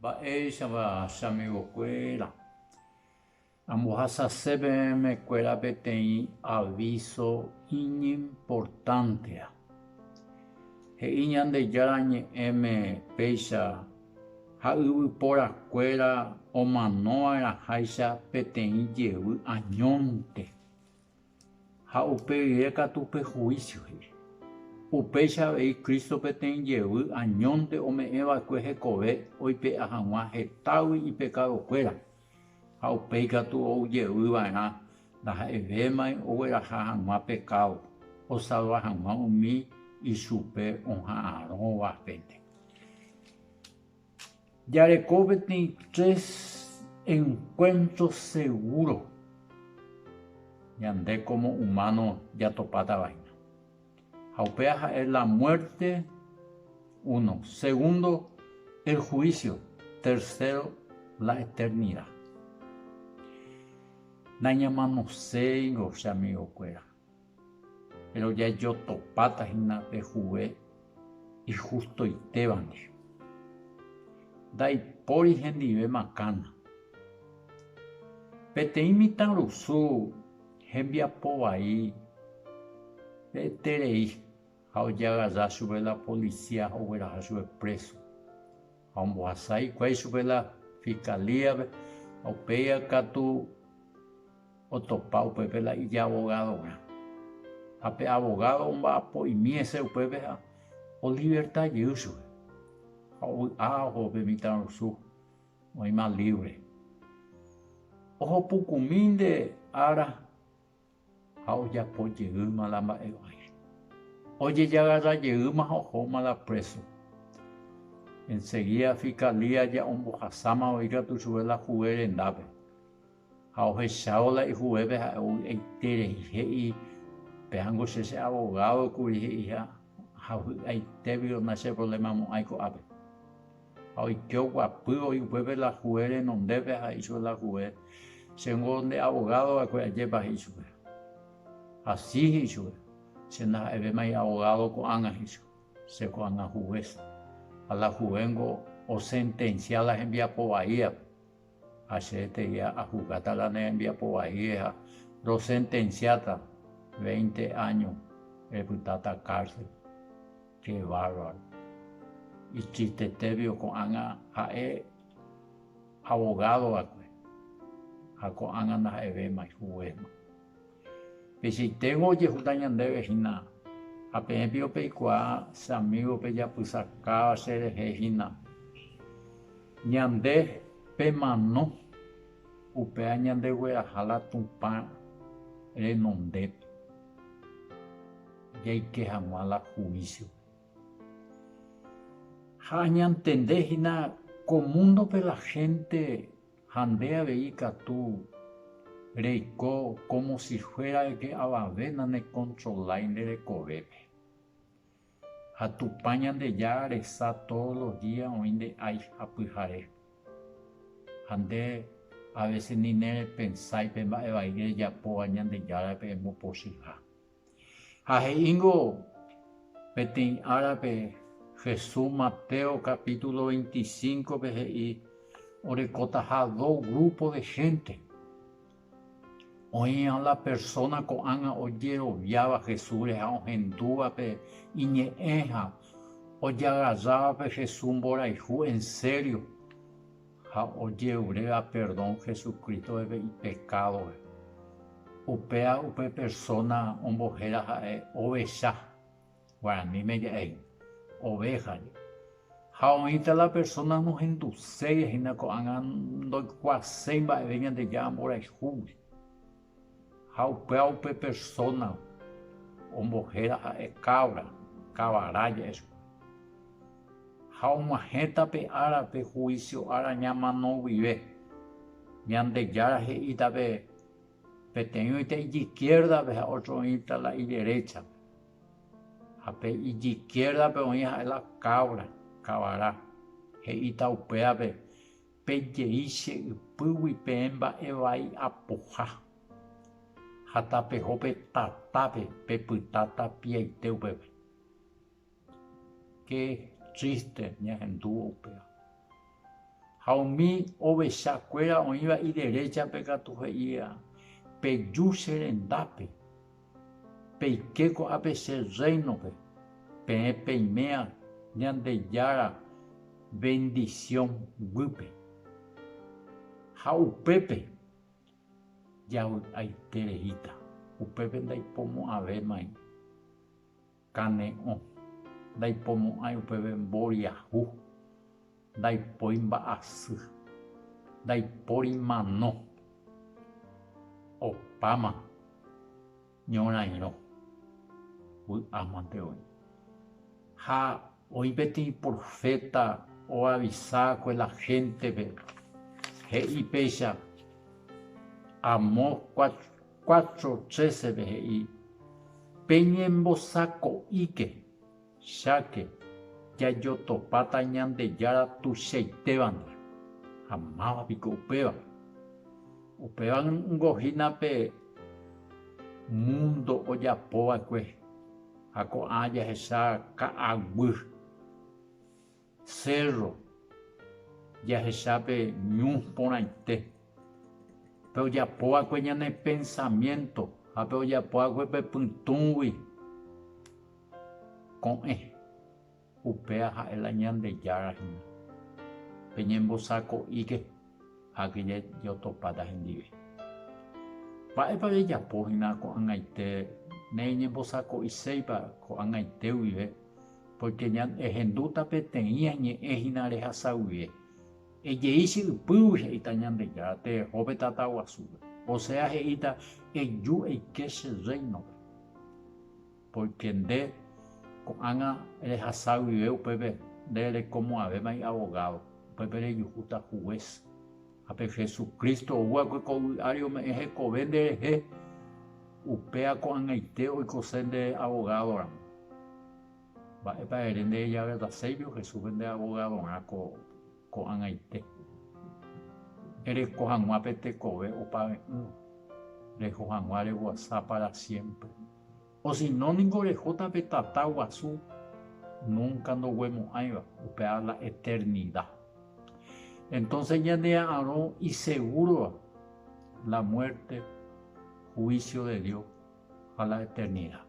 Mba'éichapa che amigokuéra. Ambohasasépemekuéra peteĩ aviso inimportante. He'i Ñandejára ñe'ẽme péicha ha yvyporakuéra omanova'erãháicha peteĩ jey añónte. Ha upe katu pe juicio he'i. Upéicha avei Cristo peteĩ jey añónte ome'ẽva'ekue hekove oipe'a hag̃ua hetágui ipecadokuéra. Ha upéi katu oujeyva'erã ndaha'evémai ogueraha hag̃ua pecado. Osava hag̃ua umi ichupe oha'ãróvapente. Jareko peteĩ 3 encuentros seguros. Ñande como humano jatopáta vaina. Haupea es la muerte, 1. Segundo, el juicio. Tercero, la eternidad. Nañamanoseigo, amigo cuera. Pero ya yo topata hinape jugué y justo y tebani. Dai pori hendive macana. Peteĩ mitãrusu hembiapovai terei. Ha ojagaja chupe la policía ogueraha chupe preso. Ha ombohasa hikuái chupe la fiscalía upéi katu otopa upépe la ijabogadora. Ha pe abogado omba'apo'imiese upépe ha olibertajey chupe. Ha ohope mitãrusu oĩma libre. Ohopukumínte ára ha ojapojeýma la mba'evai. Ojejagarajeýma ha ohóma la preso. Enseguida fiscalía ya ombohasáma oikatu chupe la juve rendápe. Ha ohechávo la ijuvépe ha eiterei he'i pehango che abogado kuri he'i ha hy'aitéviko nache problema mo'ãi ko'ápe. Ha oikeu guapy oĩ upépe la juve renondépe ha ichu la juve chengo nde abogado akue'ajépa he'i chupe. Así he'i chupe. Che ndaha'evémai abogado ko'ág̃a he'i chupe. Che ko'ág̃a juez. A la juvengo o sentenciar la hembiapovaíape. Ha che teía a jugata la hembiapovaíe lo sentenciata 20 años reputata cárcel. Qué bárbaro. Y tristetevio ko'ág̃a ha'e abogado akue. Ha ko'ág̃a ndaha'evémai juvéma. Pecheiténgo ojehúta ñandéve hína. Ha peẽpio peikuaa che amigope japysakáva cherehe hína. Ñande pemano upéva ñandegueraha la tupã renondépe. Jaike hag̃ua la juicio. Ha ñantendéhina comúndope la gente hande avei katu reiko como si fuera que avave nanecontrolái nderekovépe. Ha tupã ñandeja resa todos los días oĩnde ái ha pyhare. Hande a veces ni nerepensái pe mba'evai rejapóva ñandejárape embopochyha. Ha he'íngo peteĩ árape Jesús Mateo capítulo 25 pe he'i orekótaha 2 grupos de gente. Oĩ la persona ko'ág̃a ojeroviáva Jesús reha ohendúvape iñe'ẽ ha ojagajávape Jesús mborayhu en serio ha ojeuréva perdón Jesucristo ipecádope. Upéa upe persona ombohéra ha'e ovecha. Guaraníme ja'éi oveja. Ha oĩta la persona nohenduséihina ko'ág̃a ndoikuaaséi mba'eve ñandeja mborayhúgui. Ha upéa upe persona ombohéra ha'e cabra, kavaraya eso. Ha og̃uahẽta pe árape juicio ára ñamanoguive. Ñandejára he'ítape peteĩ oĩta ijizquierdape ha otro oĩta la iderecha. Ha pe ijizquierdape oĩ ha'e la cabra, kavara. He'íta upéape pejey che ypýgui peẽ mba'evai apoha. Ha tapeho tatápe pepyta tapiaite upépe. Qué triste ñahendúvo upéva. Haumi ovechakuéra oĩva y derecha pekatu he'ia. Peju che rendápe. Peike ko'ápe che reinope. Peẽ peiméa Ñandejára bendición guýpe. Ha upépe ja'aiterehíta. Upépe ndaipomo'ãvémai kane'õ. Ndaipomo'ãi upépe mboriahu. Ndaipói mba'asy. Ndaipóri manó. Opáma ñorairõ. Vy'ámante oĩ. Ha oĩ peteĩ profeta oavisákue la gentepe. He'i péicha Amós 4:13 he'i. Peñembosako'íke cháke jajotopáta Ñandejára tuichaitévante. Ha mávapiko upéva. Upéva ngohínape mundo ojapova'ekue. Ha ko'ã jahecha ka'aguy. Cerro jahechápe ñu porãite. Pe ojapova'ekue ñane pensamiento. Ha pe ojapova'ekue pe pytũgui. Ko'ẽ. Upéva ha'e la Ñandejára hína. Peñembosako'íke háke jajotopáta hendive. Mba'épa rejapohína ko'ag̃aite ne ñembosako'ichéipa ko'ag̃aite guive, porque ehendúta peteĩ añe'ẽhína rehasagui. Ejeichy ypýgui he'íta Ñandejára tehope Tataguasúpe. Osea he'íta eju eike che reinope. Porque nde ko'ág̃a rehasaguive upépe nde rekomo'ãvémai abogado. Upépe rejuhúta juez. Ape Jesucristo ogua'akue kovy'ári ome'ẽ hekove nderehe. Upéva ko'ag̃aite oikose nde abogadóramo. Mba'épa ere nde ejavetaséipi Jesús nde abogadorã ko'ag̃aite. Ereko hag̃ua pe tekove opave'ỹva. Reho hag̃ua reguasa para siempre. O si no ningo rehóta pe Tataguasu, nunca ndoguemo'ãiva upéva la eternidad. Entonces ñande'ãrõ y seguro la muerte, juicio de Dios a la eternidad.